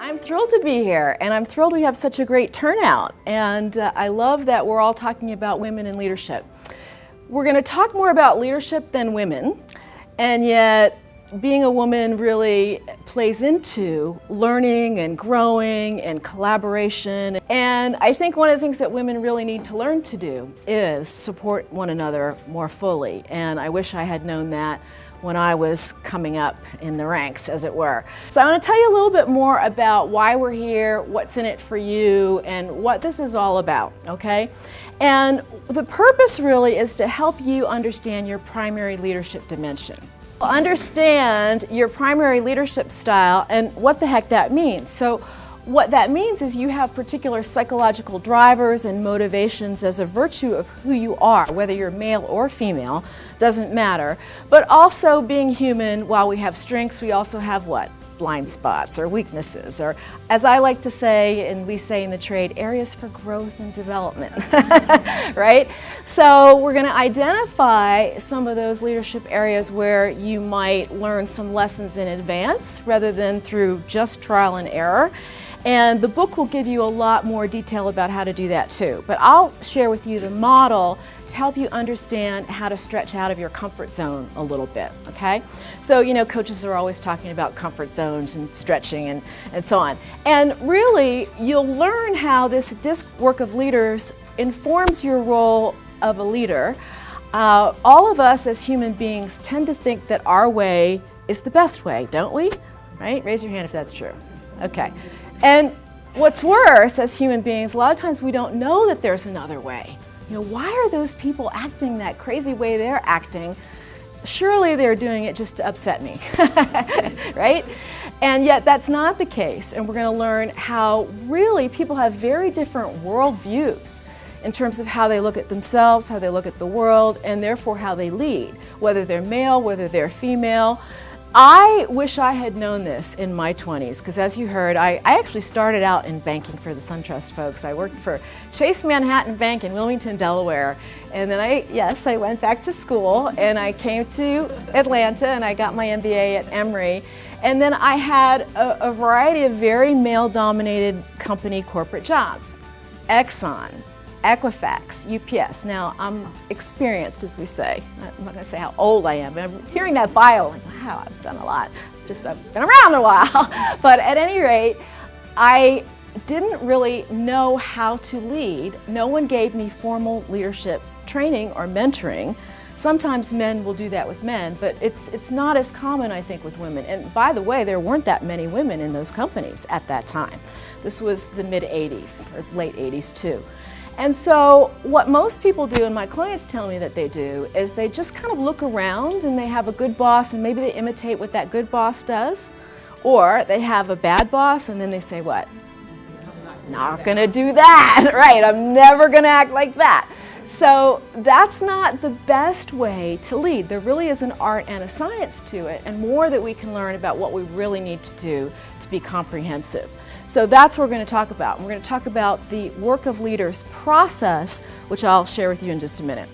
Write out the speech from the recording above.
I'm thrilled to be here, and I'm thrilled we have such a great turnout. And I love that we're all talking about women in leadership. We're going to talk more about leadership than women, and yet being a woman really plays into learning and growing and collaboration. And I think one of the things that women really need to learn to do is support one another more fully. And I wish I had known that when I was coming up in the ranks, as it were. So I want to tell you a little bit more about why we're here, what's in it for you, and what this is all about, okay? And the purpose really is to help you understand your primary leadership dimension. Understand your primary leadership style and what the heck that means. So what that means is you have particular psychological drivers and motivations as a virtue of who you are, whether you're male or female, doesn't matter. But also being human, while we have strengths, we also have what? Blind spots or weaknesses, or as I like to say, and we say in the trade, areas for growth and development, right? So we're going to identify some of those leadership areas where you might learn some lessons in advance rather than through just trial and error. And the book will give you a lot more detail about how to do that too. But I'll share with you the model to help you understand how to stretch out of your comfort zone a little bit, okay? So, you know, coaches are always talking about comfort zones and stretching and so on. And really, you'll learn how this disc work of leaders informs your role of a leader. All of us as human beings tend to think that our way is the best way, don't we? Right? Raise your hand if that's true. Okay. And what's worse, as human beings, a lot of times we don't know that there's another way. You know, why are those people acting that crazy way they're acting? Surely they're doing it just to upset me, right? And yet that's not the case. And we're going to learn how really people have very different worldviews in terms of how they look at themselves, how they look at the world, and therefore how they lead, whether they're male, whether they're female. I wish I had known this in my 20s, because as you heard, I actually started out in banking for the SunTrust folks. I worked for Chase Manhattan Bank in Wilmington, Delaware. And then I went back to school and I came to Atlanta and I got my MBA at Emory. And then I had a variety of very male-dominated company corporate jobs. Exxon, Equifax, UPS. Now, I'm experienced, as we say. I'm not going to say how old I am, but I'm hearing that bio, like, wow, I've done a lot. It's just I've been around a while. But at any rate, I didn't really know how to lead. No one gave me formal leadership training or mentoring. Sometimes men will do that with men, but it's not as common, I think, with women. And by the way, there weren't that many women in those companies at that time. This was the mid-'80s, or late '80s too. And so what most people do, and my clients tell me that they do, is they just kind of look around and they have a good boss and maybe they imitate what that good boss does. Or they have a bad boss and then they say what? Not gonna do that, right? I'm never gonna act like that. So that's not the best way to lead. There really is an art and a science to it, and more that we can learn about what we really need to do to be comprehensive. So that's what we're going to talk about. We're going to talk about the work of leaders process, which I'll share with you in just a minute.